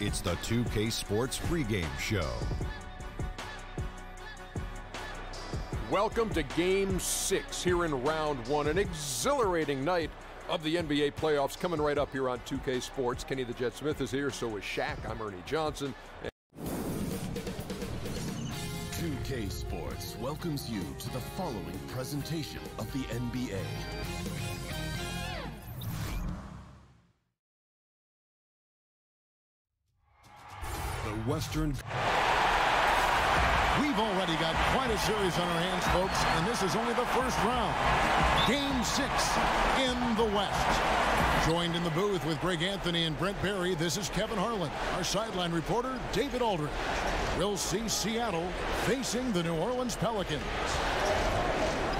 It's the 2K Sports pregame show. Welcome to Game 6 here in Round 1. An exhilarating night of the NBA playoffs coming right up here on 2K Sports. Kenny the Jet Smith is here, so is Shaq. I'm Ernie Johnson. 2K Sports welcomes you to the following presentation of the NBA. The Western... We've already got quite a series on our hands, folks, and this is only the first round. Game 6 in the West. Joined in the booth with Greg Anthony and Brent Barry, this is Kevin Harlan. Our sideline reporter, David Aldridge. We'll see Seattle facing the New Orleans Pelicans.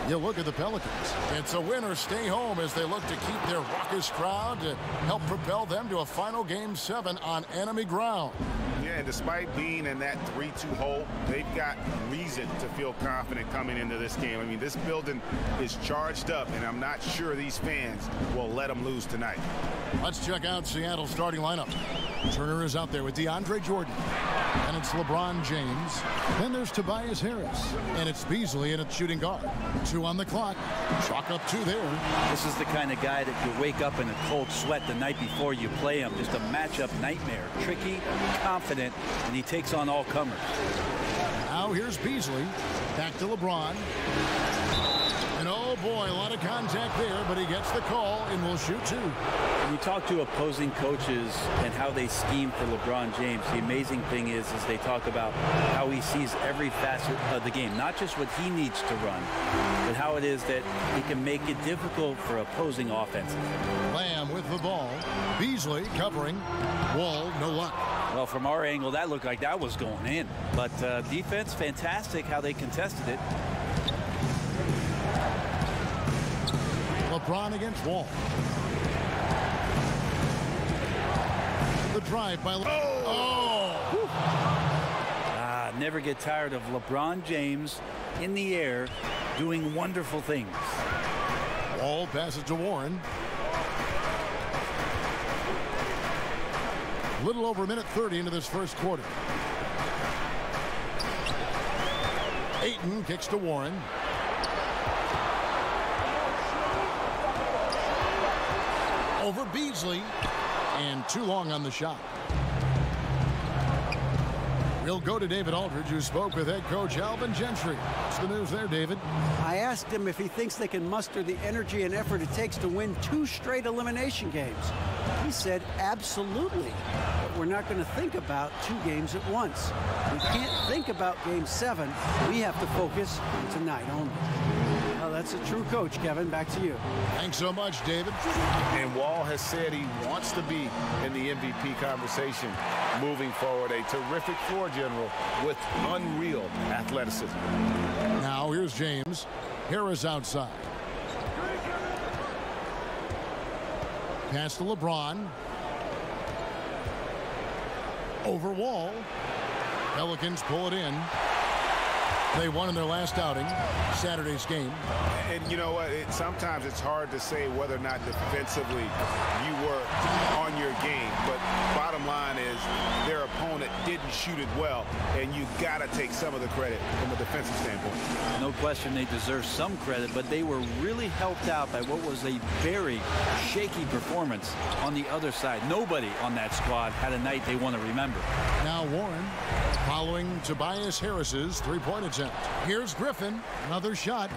You look at the Pelicans. It's a win or stay home as they look to keep their raucous crowd to help propel them to a final Game 7 on enemy ground. Yeah, and despite being in that 3-2 hole, they've got reason to feel confident coming into this game. I mean, this building is charged up, and I'm not sure these fans will let them lose tonight. Let's check out Seattle's starting lineup. Turner is out there with DeAndre Jordan. And it's LeBron James. Then there's Tobias Harris. And it's Beasley and it's shooting guard. 2 on the clock. Chalk up 2 there. This is the kind of guy that you wake up in a cold sweat the night before you play him. Just a matchup nightmare. Tricky, confident, and he takes on all comers. Now here's Beasley. Back to LeBron. And oh boy, a lot of contact there, but he gets the call and will shoot 2. When you talk to opposing coaches and how they scheme for LeBron James, the amazing thing is they talk about how he sees every facet of the game, not just what he needs to run, but how it is that he can make it difficult for opposing offenses. Lamb with the ball. Beasley covering. Wall, no luck. Well, from our angle, that looked like that was going in. But defense, fantastic how they contested it. LeBron against Wall. The drive by... Never get tired of LeBron James in the air doing wonderful things. Wall passes to Warren. A little over a minute 30 into this first quarter. Ayton kicks to Warren. Over Beasley, and too long on the shot. We'll go to David Aldridge, who spoke with head coach Alvin Gentry. What's the news there, David? I asked him if he thinks they can muster the energy and effort it takes to win 2 straight elimination games. He said, absolutely. But we're not going to think about 2 games at once. We can't think about Game 7. We have to focus on tonight only. Well, that's a true coach, Kevin. Back to you. Thanks so much, David. And Wall has said he wants to be in the MVP conversation moving forward. A terrific floor general with unreal athleticism. Now here's James. Harris outside. Pass to LeBron. Over Wall. Pelicans pull it in. They won in their last outing, Saturday's game. And you know what? Sometimes it's hard to say whether or not defensively you were on your game. But bottom line is their opponent didn't shoot it well, and you got to take some of the credit from a defensive standpoint. No question they deserve some credit, but they were really helped out by what was a very shaky performance on the other side. Nobody on that squad had a night they want to remember. Now Warren following Tobias Harris's three-point attempt. Here's Griffin. Another shot.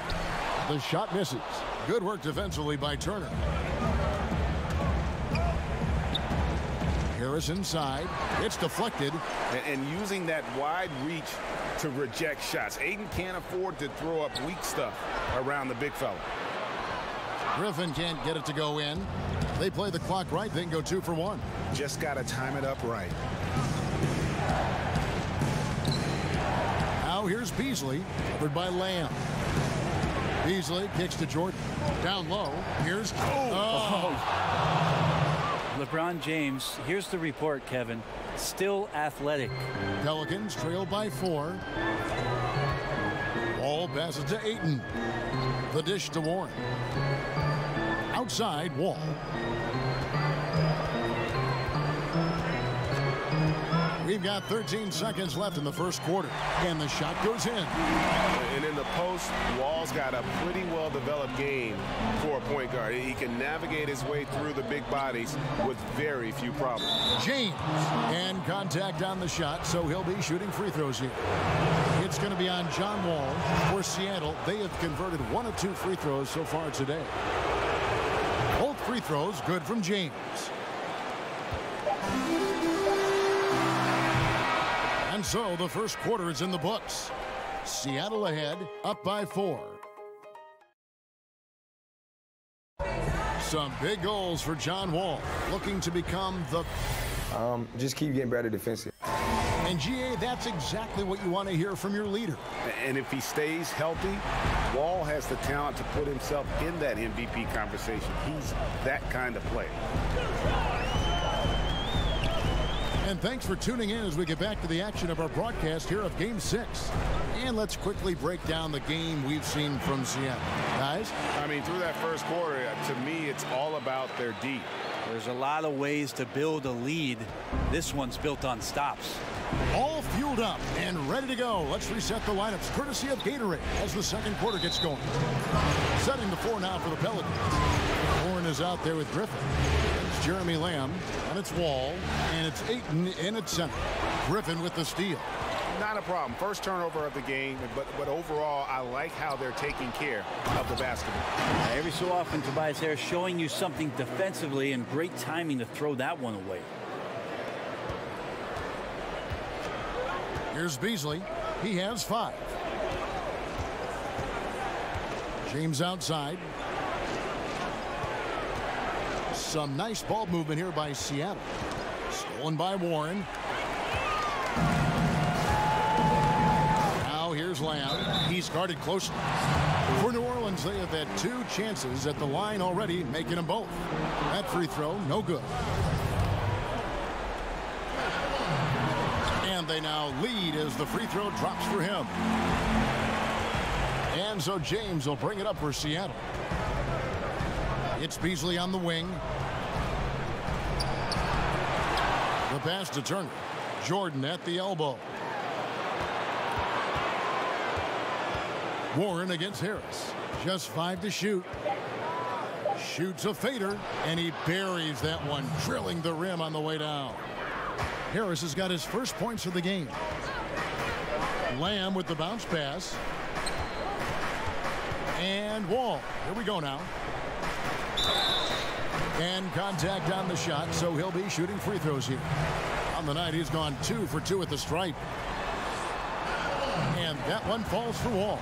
The shot misses. Good work defensively by Turner. Harris inside. It's deflected. And using that wide reach to reject shots. Ayton can't afford to throw up weak stuff around the big fella. Griffin can't get it to go in. They play the clock right. They can go 2 for 1. Just got to time it up right. Now here's Beasley, covered by Lamb. Beasley kicks to Jordan. Down low. Here's... LeBron James, here's the report, Kevin. Still athletic. Pelicans trail by 4. Wall passes to Ayton. The dish to Warren. Outside, Wall. We've got 13 seconds left in the first quarter, and the shot goes in. And in the post, Wall's got a pretty well-developed game for a point guard. He can navigate his way through the big bodies with very few problems. James, and contact on the shot, so he'll be shooting free throws here. It's going to be on John Wall for Seattle. They have converted 1 of 2 free throws so far today. Both free throws good from James. And so the first quarter is in the books. Seattle ahead, up by 4. Some big goals for John Wall, looking to become the... Just keep getting better defensively. And GA, that's exactly what you want to hear from your leader. And if he stays healthy, Wall has the talent to put himself in that MVP conversation. He's that kind of player. And thanks for tuning in as we get back to the action of our broadcast here of Game 6. And let's quickly break down the game we've seen from Seattle. Guys? I mean, through that first quarter, to me, it's all about their D. There's a lot of ways to build a lead. This one's built on stops. All fueled up and ready to go. Let's reset the lineups courtesy of Gatorade as the second quarter gets going. Setting the floor now for the Pelicans. Warren is out there with Griffin. It's Jeremy Lamb, and it's Wall, and it's Ayton in at center. Griffin with the steal. Not a problem. First turnover of the game, but overall, I like how they're taking care of the basketball. Every so often, Tobias Harris showing you something defensively, and great timing to throw that one away. Here's Beasley. He has 5. James outside. Some nice ball movement here by Seattle. Stolen by Warren. Now here's Lamb. He's guarded closely. For New Orleans, they have had 2 chances at the line already, making them both. That free throw, no good. And they now lead as the free throw drops for him. And so James will bring it up for Seattle. It's Beasley on the wing. The pass to Turner. Jordan at the elbow. Warren against Harris. Just 5 to shoot. Shoots a fader, and he buries that one, drilling the rim on the way down. Harris has got his first points of the game. Lamb with the bounce pass. And Wall. Here we go now. And contact on the shot, so he'll be shooting free throws here. On the night, he's gone 2 for 2 at the stripe. And that one falls for Wall.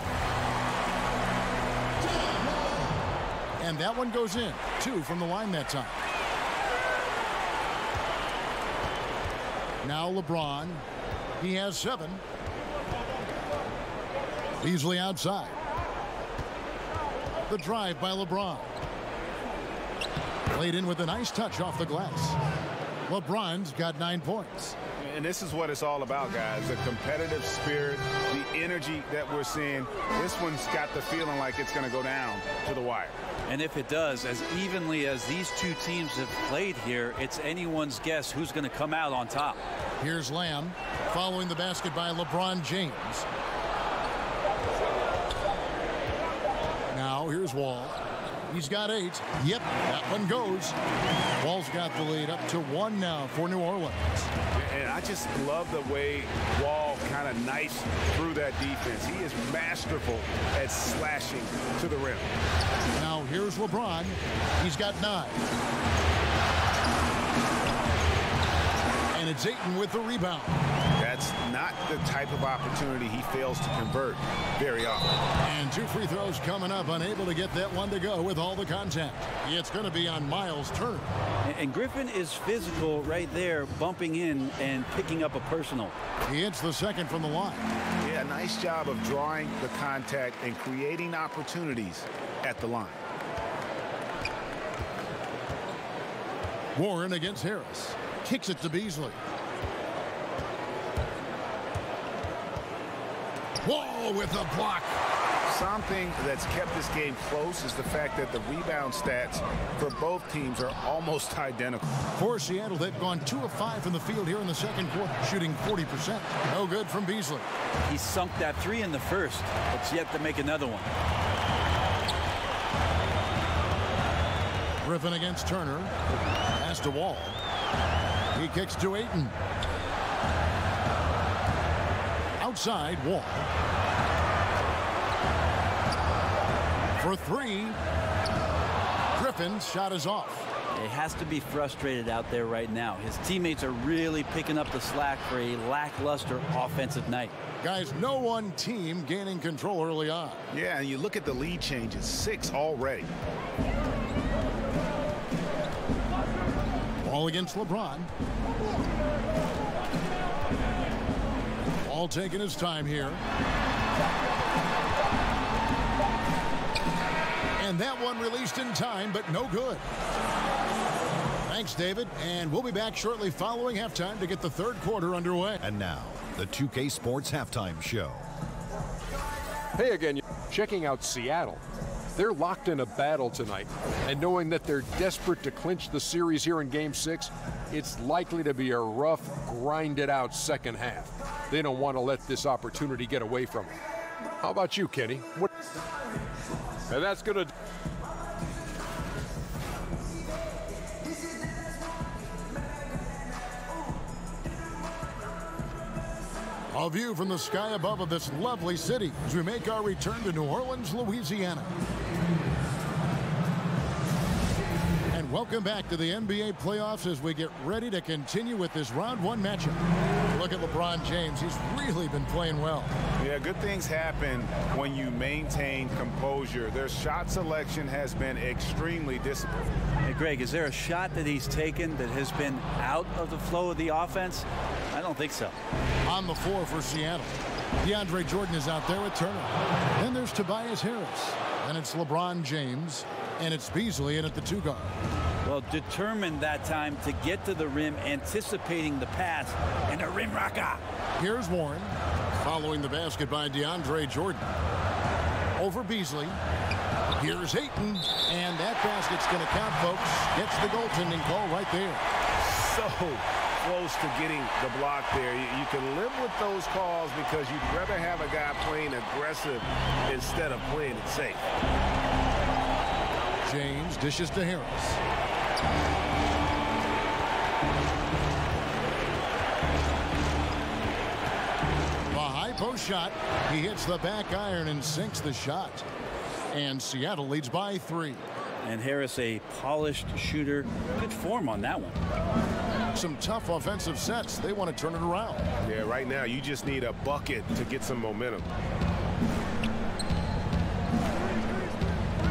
And that one goes in. 2 from the line that time. Now LeBron. He has 7. Beasley outside. The drive by LeBron. Played in with a nice touch off the glass. LeBron's got 9 points. And this is what it's all about, guys. The competitive spirit, the energy that we're seeing. This one's got the feeling like it's going to go down to the wire. And if it does, as evenly as these 2 teams have played here, it's anyone's guess who's going to come out on top. Here's Lamb following the basket by LeBron James. Now here's Wall. He's got 8. Yep, that one goes. Wall's got the lead up to 1 now for New Orleans. And I just love the way Wall kind of knifes through that defense. He is masterful at slashing to the rim. Now here's LeBron. He's got 9. And it's Ayton with the rebound. That's not the type of opportunity he fails to convert very often. And 2 free throws coming up, unable to get that one to go with all the contact. It's going to be on Miles Turner. And Griffin is physical right there, bumping in and picking up a personal. He hits the second from the line. Yeah, nice job of drawing the contact and creating opportunities at the line. Warren against Harris. Kicks it to Beasley. Wall with a block. something that's kept this game close is the fact that the rebound stats for both teams are almost identical. For Seattle, they've gone 2 of 5 from the field here in the second quarter, shooting 40%. No good from Beasley. He sunk that 3 in the first, but yet to make another one. Griffin against Turner. Pass to Wall. He kicks to Ayton. Outside, Wall. For 3. Griffin's shot is off. He has to be frustrated out there right now. His teammates are really picking up the slack for a lackluster offensive night. Guys, no one team gaining control early on. Yeah, and you look at the lead changes, 6 already. Ball against LeBron. Ball taking his time here. And that one released in time, but no good. Thanks, David. And we'll be back shortly following halftime to get the third quarter underway. And now, the 2K Sports Halftime Show. Hey again, checking out Seattle. They're locked in a battle tonight, and knowing that they're desperate to clinch the series here in Game 6, it's likely to be a rough, grinded-out second half. They don't want to let this opportunity get away from them. How about you, Kenny? And that's going to... A view from the sky above of this lovely city as we make our return to New Orleans, Louisiana. And welcome back to the NBA playoffs as we get ready to continue with this round 1 matchup. Look at LeBron James. He's really been playing well. Yeah, good things happen when you maintain composure. Their shot selection has been extremely disciplined. Hey, Greg, is there a shot that he's taken that has been out of the flow of the offense? I don't think so. On the floor for Seattle, DeAndre Jordan is out there with Turner. Then there's Tobias Harris. And it's LeBron James. And it's Beasley in at the 2 guard. Well, determined that time to get to the rim, anticipating the pass, and a rim rocker. Here's Warren. Following the basket by DeAndre Jordan. Over Beasley. Here's Ayton. And that basket's going to count, folks. Gets the goaltending call right there. So close to getting the block there. You can live with those calls because you'd rather have a guy playing aggressive instead of playing it safe. James dishes to Harris. The high post shot. He hits the back iron and sinks the shot. And Seattle leads by 3. And Harris, a polished shooter. Good form on that one. Some tough offensive sets. They want to turn it around. Yeah, right now you just need a bucket to get some momentum.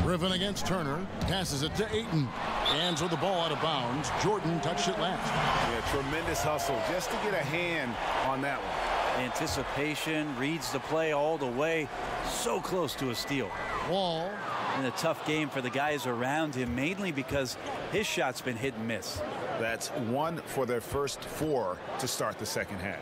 Griffin against Turner. Passes it to Ayton. Hands with the ball out of bounds. Jordan touched it last. Yeah, tremendous hustle just to get a hand on that one. Anticipation, reads the play all the way. So close to a steal. Wall. And a tough game for the guys around him, mainly because his shot's been hit and miss. That's 1 for their first 4 to start the second half.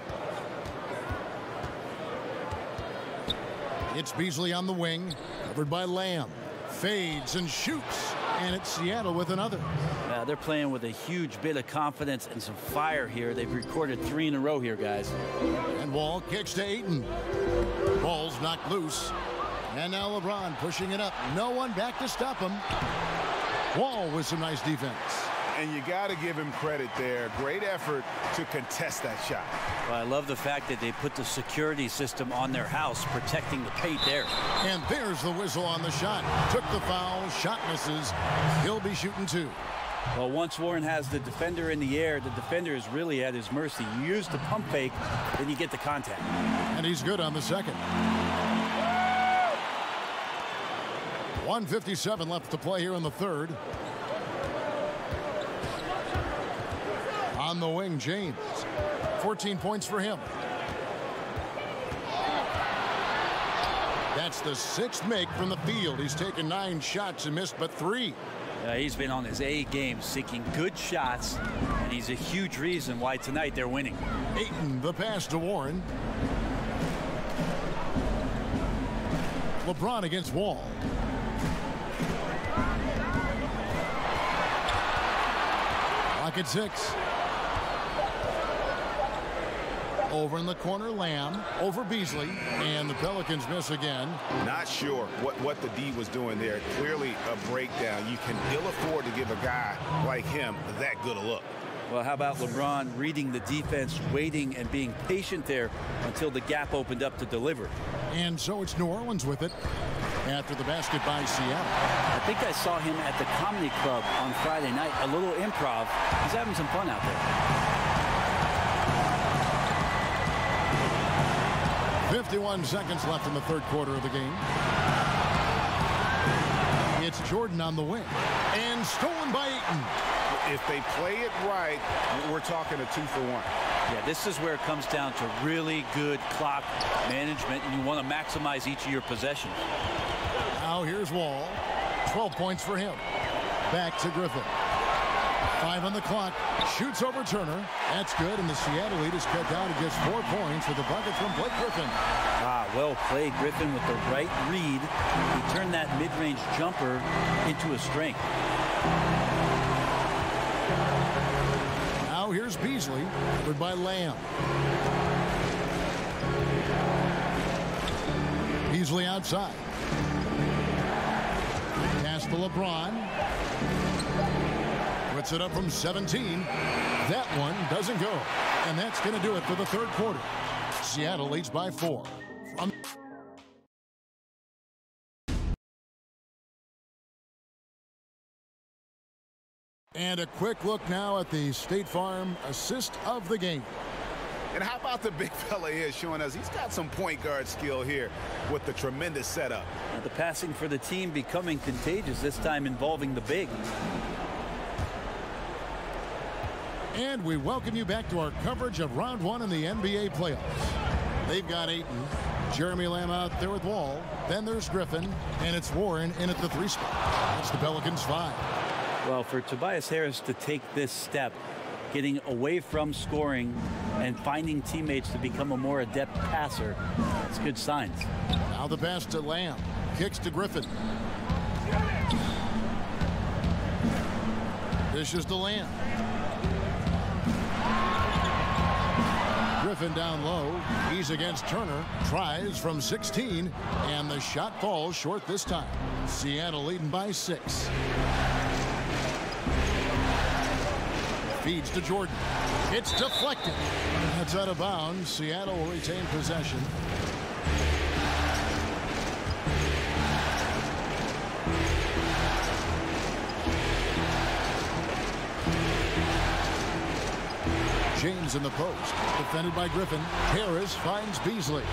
It's Beasley on the wing. Covered by Lamb. Fades and shoots. And it's Seattle with another. They're playing with a huge bit of confidence and some fire here. They've recorded 3 in a row here, guys. And Wall kicks to Ayton. Ball's knocked loose. And now LeBron pushing it up. No one back to stop him. Wall with some nice defense. And you got to give him credit there. Great effort to contest that shot. Well, I love the fact that they put the security system on their house, protecting the paint there. And there's the whistle on the shot. Took the foul. Shot misses. He'll be shooting 2. Well, once Warren has the defender in the air, the defender is really at his mercy. You use the pump fake, then you get the contact. And he's good on the second. 1:57 left to play here in the third. On the wing, James. 14 points for him. That's the 6th make from the field. He's taken 9 shots and missed but 3. He's been on his A game, seeking good shots, and he's a huge reason why tonight they're winning. Ayton, the pass to Warren. LeBron against Wall. Clock at 6. Over in the corner, Lamb over Beasley, and the Pelicans miss again. Not sure what the D was doing there. Clearly a breakdown. You can ill afford to give a guy like him that good a look. Well, how about LeBron reading the defense, waiting and being patient there until the gap opened up to deliver. And so it's New Orleans with it after the basket by Seattle. I think I saw him at the Comedy Club on Friday night, a little improv. He's having some fun out there. 51 seconds left in the third quarter of the game. It's Jordan on the wing. And stolen by Ayton. If they play it right, we're talking a 2-for-1. Yeah, this is where it comes down to really good clock management, and you want to maximize each of your possessions. Now here's Wall. 12 points for him. Back to Griffin. 5 on the clock. Shoots over Turner. That's good, and the Seattle lead is cut down to just 4 points with a bucket from Blake Griffin. Well played, Griffin, with the right read. He turned that mid-range jumper into a strength. Now here's Beasley, covered by Lamb. Beasley outside. Pass to LeBron. Puts it up from 17. That one doesn't go. And that's going to do it for the third quarter. Seattle leads by 4. And a quick look now at the State Farm assist of the game. And how about the big fella here showing us he's got some point guard skill here with the tremendous setup. Now the passing for the team becoming contagious, this time involving the big. And we welcome you back to our coverage of round 1 in the NBA playoffs. They've got Ayton, Jeremy Lamb out there with Wall. Then there's Griffin, and it's Warren in at the 3 spot. That's the Pelicans 5. Well, for Tobias Harris to take this step, getting away from scoring and finding teammates to become a more adept passer, it's good signs. Now the pass to Lamb. Kicks to Griffin. Dishes to Lamb. Griffin down low. He's against Turner. Tries from 16. And the shot falls short this time. Seattle leading by 6. Feeds to Jordan. It's deflected. That's out of bounds. Seattle will retain possession. James in the post. Defended by Griffin. Harris finds Beasley.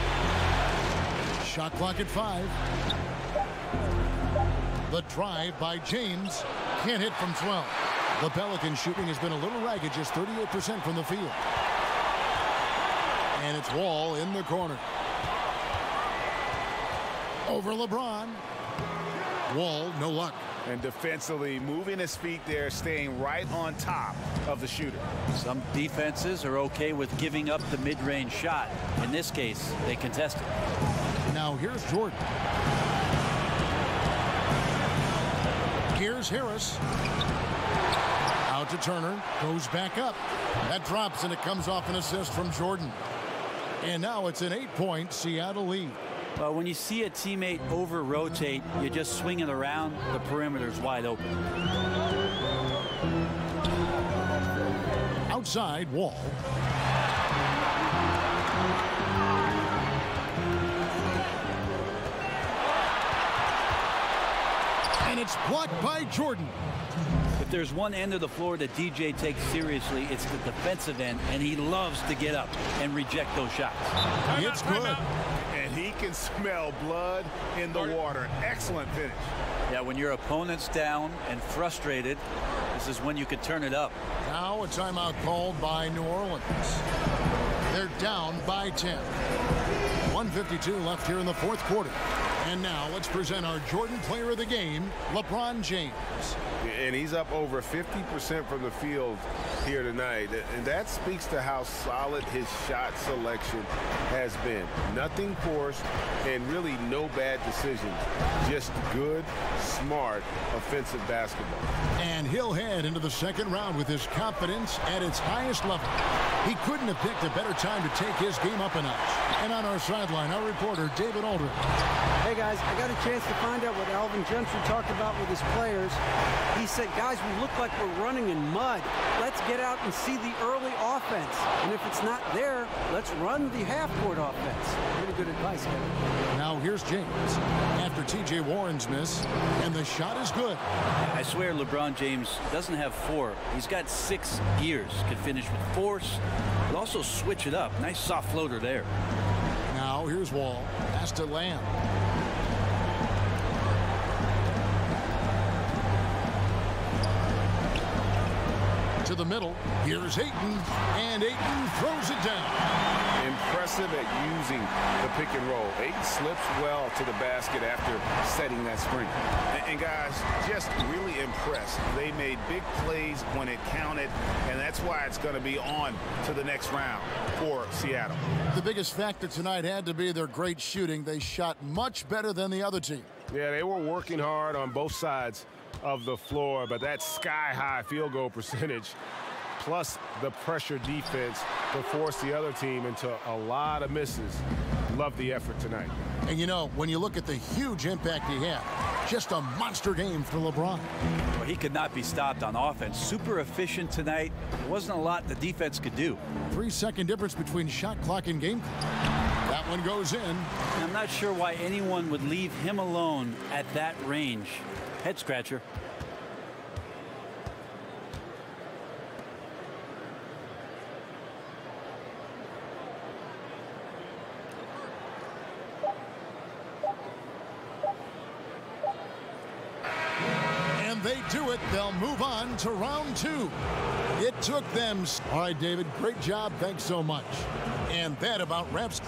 Shot clock at 5. The drive by James. Can't hit from 12. The Pelicans shooting has been a little ragged, just 38% from the field. And it's Wall in the corner. Over LeBron. Wall, no luck. And defensively, moving his feet there, staying right on top of the shooter. Some defenses are okay with giving up the mid-range shot. In this case, they contest it. Now here's Jordan. Here's Harris. Out to Turner. Goes back up. That drops, and it comes off an assist from Jordan. And now it's an 8-point Seattle lead. Well, when you see a teammate over-rotate, you just swing it around, the perimeter's wide open. Outside, Wall. And it's blocked by Jordan. If there's one end of the floor that DJ takes seriously, it's the defensive end, and he loves to get up and reject those shots. It's good. And he can smell blood in the water. Excellent finish. Yeah, when your opponent's down and frustrated, this is when you could turn it up. Now a timeout called by New Orleans. They're down by 10. 1:52 left here in the fourth quarter. And now let's present our Jordan Player of the Game, LeBron James. And he's up over 50% from the field here tonight. And that speaks to how solid his shot selection has been. Nothing forced and really no bad decisions. Just good, smart, offensive basketball. And he'll head into the second round with his confidence at its highest level. He couldn't have picked a better time to take his game up a notch. And on our sideline, our reporter, David Aldridge. Hey, guys, I got a chance to find out what Alvin Gentry talked about with his players. He said, guys, we look like we're running in mud. Let's get out and see the early offense. And if it's not there, let's run the half-court offense. Pretty good advice, Kevin. Now here's James after T.J. Warren's miss, and the shot is good. I swear LeBron James doesn't have 4. He's got 6 gears. Can finish with force, but also switch it up. Nice soft floater there. Now here's Wall. Pass to Lamb. To the middle. Here's Ayton, and Ayton throws it down. Impressive at using the pick and roll. Ayton slips well to the basket after setting that screen. And guys, just really impressed. They made big plays when it counted, and that's why it's going to be on to the next round for Seattle. The biggest factor tonight had to be their great shooting. They shot much better than the other team. Yeah, they were working hard on both sides of the floor, but that sky-high field goal percentage plus the pressure defense to force the other team into a lot of misses. Love the effort tonight. And you know, when you look at the huge impact he had, just a monster game for LeBron. Well, he could not be stopped on offense. Super efficient tonight. There wasn't a lot the defense could do. 3-second difference between shot clock and game clock. That one goes in. And I'm not sure why anyone would leave him alone at that range. Head scratcher. They do it. They'll move on to round 2. It took them. All right, David, great job. Thanks so much. And that about wraps